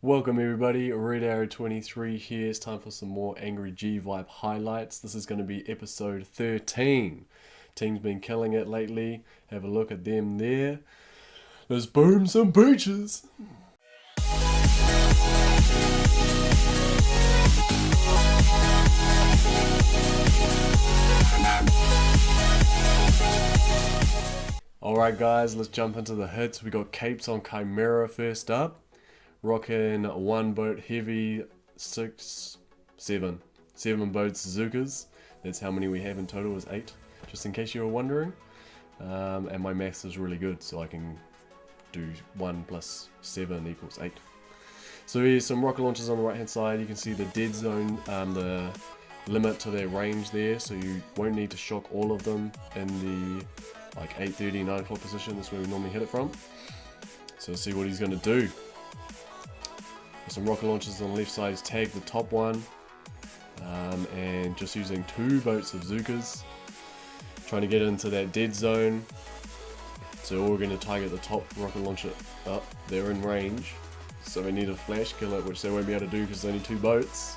Welcome everybody, RedArrow23 here. It's time for some more Angry G Vibe highlights. This is going to be episode 13. Team's been killing it lately. Have a look at them there. Let's boom some beaches. Alright guys, let's jump into the hits. We got Capes on Chimera first up. Rocking one boat heavy, seven boats Zookas. That's how many we have in total, is 8, just in case you were wondering. And my maths is really good, so I can do 1 plus 7 equals 8. So here's some rocket launchers on the right hand side. You can see the dead zone, the limit to their range there, so you won't need to shock all of them in the like 8:30, 9 o'clock position. That's where we normally hit it from. So let's see what he's going to do. Some rocket launchers on the left side, tag the top one, and just using 2 boats of Zookas, trying to get into that dead zone. So we're going to target the top rocket launcher up. They're in range, so we need a flash kill it, which they won't be able to do because there's only 2 boats.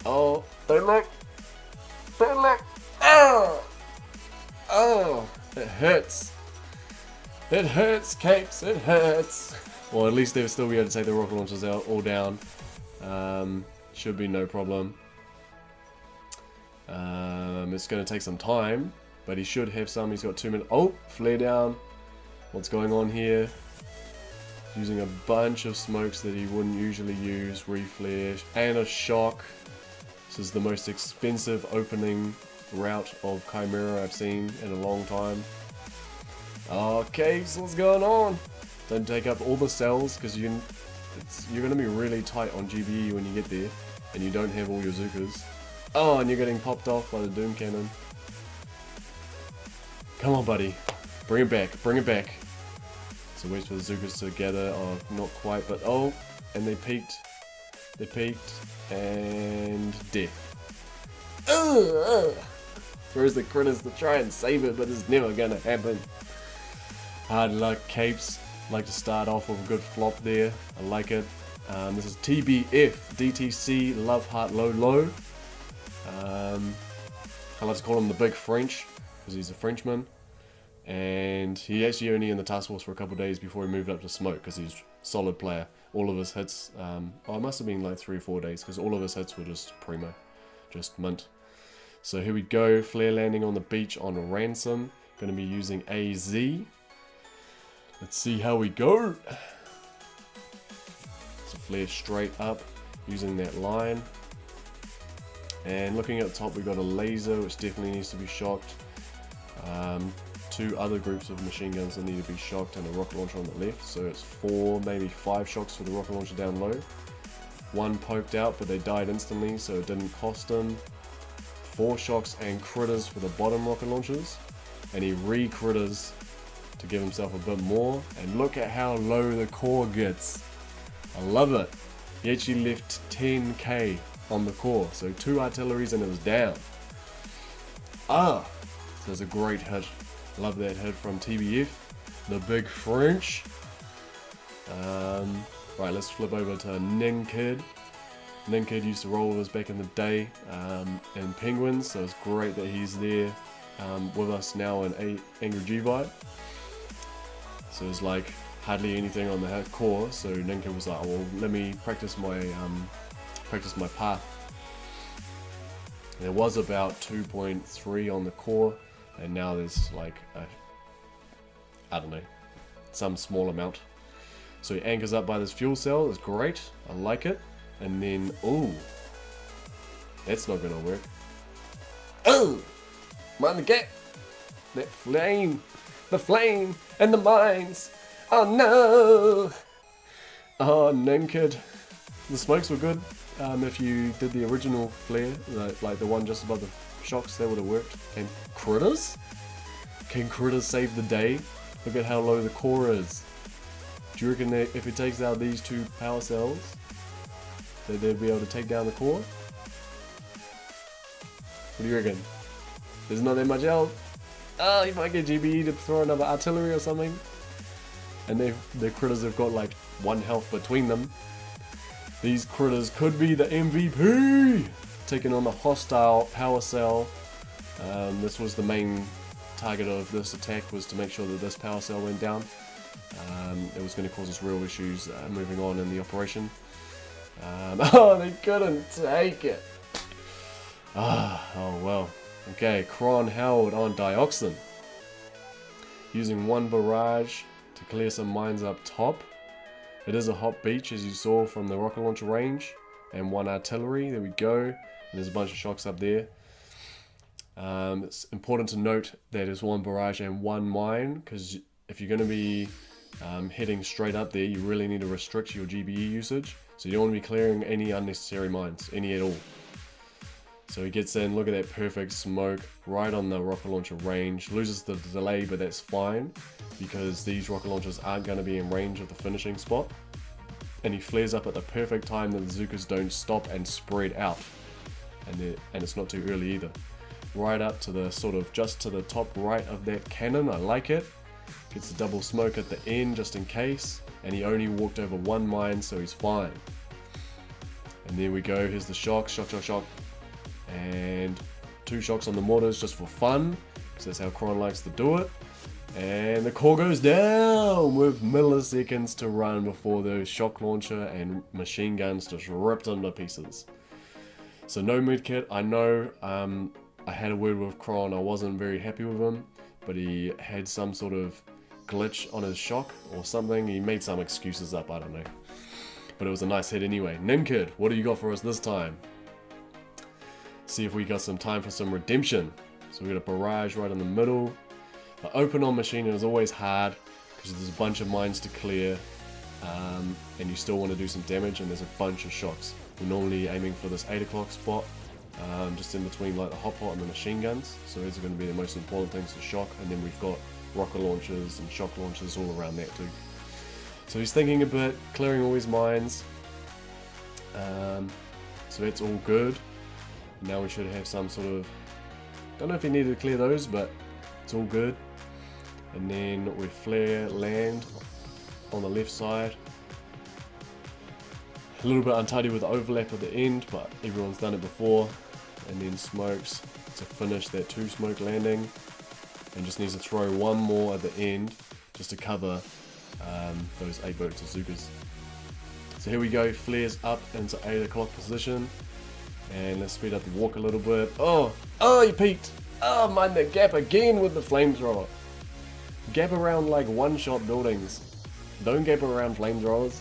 Oh, don't look! Don't look! Oh! Oh! It hurts! It hurts, Capes! It hurts! Well, at least they'll still be able to take the rocket launchers out, all down. Should be no problem. It's going to take some time, but he should have some. He's got 2 minutes. Oh, flare down. What's going on here? Using a bunch of smokes that he wouldn't usually use. Reflare and a shock. This is the most expensive opening route of Chimera I've seen in a long time. Okay, so what's going on? Don't take up all the cells, because you're going to be really tight on GBE when you get there, and you don't have all your Zookas. Oh, and you're getting popped off by the Doom Cannon. Come on, buddy. Bring it back. Bring it back. So wait for the Zookas to gather. Oh, not quite, but oh, and they peaked. They peaked, and death. Throws the critters to try and save it, but it's never going to happen. Hard luck, Capes. Like to start off with a good flop there. I like it. This is TBF DTC Love Heart Low Low. I like to call him the Big French because he's a Frenchman, and he actually only in the task force for a couple of days before he moved up to smoke because he's a solid player. All of his hits, it must have been like 3 or 4 days because all of his hits were just primo, just mint. So here we go, flare landing on the beach on Ransom. Going to be using AZ. Let's see how we go. So flare straight up using that line. And looking at the top, we got a laser which definitely needs to be shocked. 2 other groups of machine guns that need to be shocked, and a rocket launcher on the left. So it's 4, maybe 5 shocks for the rocket launcher down low. 1 poked out, but they died instantly, so it didn't cost him. 4 shocks and critters for the bottom rocket launchers, and he re-critters to give himself a bit more. And look at how low the core gets. I love it. He actually left 10k on the core, so 2 artilleries and it was down. So it's a great hit. Love that hit from TBF, the Big French. Right, let's flip over to Ninkid. Ninkid used to roll with us back in the day in Penguins, so it's great that he's there with us now in Angry G Vibe. So it's like hardly anything on the core, so Ninkid was like, oh, well, let me practice my path. There was about 2.3 on the core, and now there's like I don't know, some small amount. So he anchors up by this fuel cell. It's great. I like it. And then, oh, that's not gonna work. Oh, mind the gap. That flame, the flame, and the mines. Oh no. Oh, Ninkid. The smokes were good. If you did the original flare, like the one just above the shocks, that would have worked. And critters? Can critters save the day? Look at how low the core is. Do you reckon that if it takes out these 2 power cells, that they'd be able to take down the core? What do you reckon? There's not that much else. Oh, you might get GBE to throw another artillery or something. And the critters have got like 1 health between them. These critters could be the MVP! Taking on the hostile power cell. This was the main target of this attack, was to make sure that this power cell went down. It was going to cause us real issues moving on in the operation. Oh, they couldn't take it. Oh well. Okay, Chron held on Dioxin. Using one barrage to clear some mines up top. It is a hot beach, as you saw from the rocket launcher range. And one artillery, there we go. And there's a bunch of shocks up there. It's important to note that it's one barrage and one mine, because if you're going to be heading straight up there, you really need to restrict your GBE usage. So you don't want to be clearing any unnecessary mines, any at all. So he gets in, look at that perfect smoke right on the rocket launcher range. Loses the delay, but that's fine, because these rocket launchers aren't going to be in range of the finishing spot. And he flares up at the perfect time that the Zookas don't stop and spread out. And it's not too early either. Right up to the sort of just to the top right of that cannon, I like it. Gets the double smoke at the end just in case. And he only walked over one mine, so he's fine. And there we go, here's the shock, shock, shock, shock. And 2 shocks on the mortars just for fun, because that's how Chron likes to do it. And the core goes down with milliseconds to run before those shock launcher and machine guns just ripped them to pieces. So no medkit. I know I had a word with Chron, I wasn't very happy with him, but he had some sort of glitch on his shock or something. He made some excuses up, I don't know. But it was a nice hit anyway. Ninkid, what do you got for us this time? See if we got some time for some redemption. So we got a barrage right in the middle. The open on Machina is always hard because there's a bunch of mines to clear, and you still want to do some damage, and there's a bunch of shocks. We're normally aiming for this 8 o'clock spot, just in between like the hot pot and the machine guns. So these are going to be the most important things to shock, and then we've got rocket launchers and shock launchers all around that too. So he's thinking a bit, clearing all his mines. So that's all good. Now we should have some sort of, don't know if he needed to clear those, but it's all good. And then we flare land on the left side. A little bit untidy with the overlap at the end, but everyone's done it before. And then smokes to finish that 2 smoke landing. And just needs to throw one more at the end just to cover those 8 boats of Zookas. So here we go, flares up into 8 o'clock position. And let's speed up the walk a little bit. Oh, he peeked. Oh, mind the gap again with the flamethrower. Gap around like one-shot buildings. Don't gap around flamethrowers.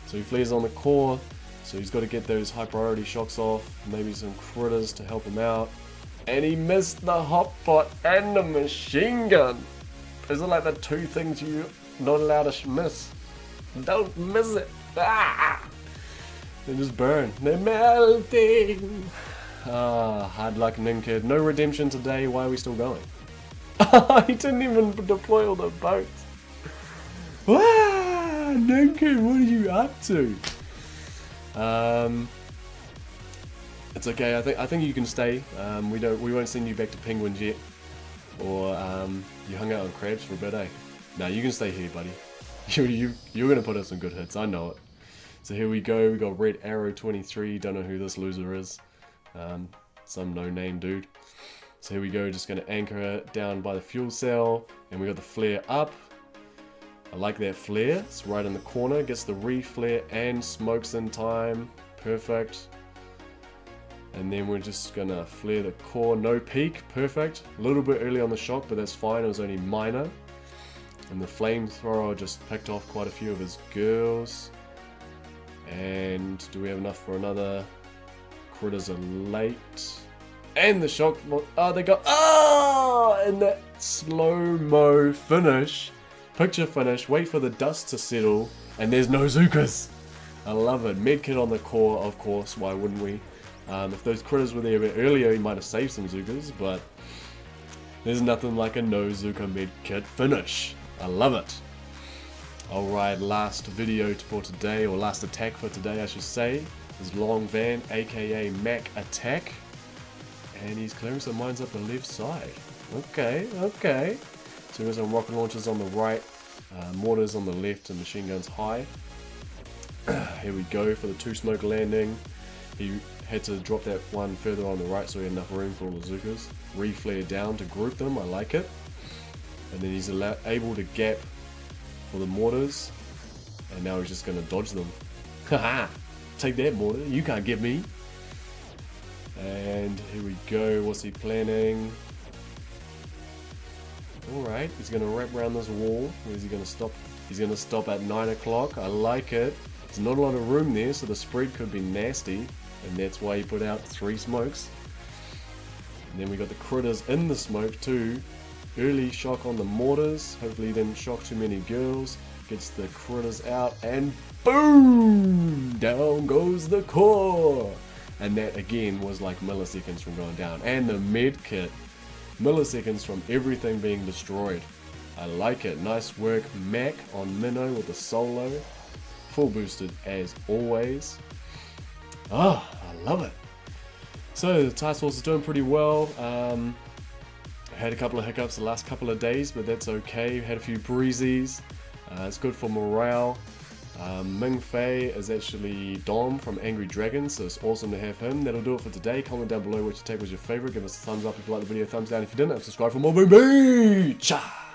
So he flares on the core. So he's got to get those high priority shocks off. Maybe some critters to help him out. And he missed the hotpot and the machine gun. Those are like the 2 things you're not allowed to miss. Don't miss it. Ah! They just burn. They're melting. Hard luck, Ninkid. No redemption today. Why are we still going? He didn't even deploy all the boats. Wow, Ninkid, what are you up to? It's okay. I think you can stay. We won't send you back to penguins yet. Or you hung out on crabs for a bit, eh? No, you can stay here, buddy. You're gonna put up some good hits. I know it. So here we go, we got RedArrow23, don't know who this loser is, some no-name dude. So here we go, just going to anchor it down by the fuel cell, and we got the flare up. I like that flare, it's right in the corner, gets the re-flare and smokes in time, perfect. And then we're just going to flare the core, no peak, perfect. A little bit early on the shock, but that's fine, it was only minor. And the flamethrower just picked off quite a few of his girls. And do we have enough for another? Critters are late. And the shock, oh, they got, and that slow-mo finish, picture finish, wait for the dust to settle, and there's no Zookas. I love it. Medkit on the core, of course, why wouldn't we? If those critters were there a bit earlier, he might have saved some Zookas, but there's nothing like a no Zooka medkit finish. I love it. Alright, last video for today, or last attack for today I should say, is Long Van, aka Mac Attack. And he's clearing some mines up the left side. Okay. So we've got some rocket launchers on the right, mortars on the left, and machine guns high. Here we go for the 2-smoke landing. He had to drop that one further on the right so he had enough room for all the Zookas. Re-flare down to group them, I like it. And then he's able to gap for the mortars. And now he's just going to dodge them. Haha! Take that, mortar, you can't get me. And here we go, what's he planning? Alright, he's going to wrap around this wall. Where's he going to stop? He's going to stop at 9 o'clock, I like it. There's not a lot of room there, so the spread could be nasty. And that's why he put out 3 smokes. And then we got the critters in the smoke too. Early shock on the mortars. Hopefully he didn't shock too many girls. Gets the critters out and boom! Down goes the core. And that again was like milliseconds from going down. And the med kit. Milliseconds from everything being destroyed. I like it. Nice work, Mac on Mino with the solo. Full boosted as always. Ah, I love it. So the task force is doing pretty well. Had a couple of hiccups the last couple of days, but that's okay. Had a few breezes. It's good for morale. Ming Fei is actually Dom from Angry Dragon, so it's awesome to have him. That'll do it for today. Comment down below which attack was your favorite. Give us a thumbs up if you liked the video, thumbs down if you didn't, and subscribe for more. Baby! Cha!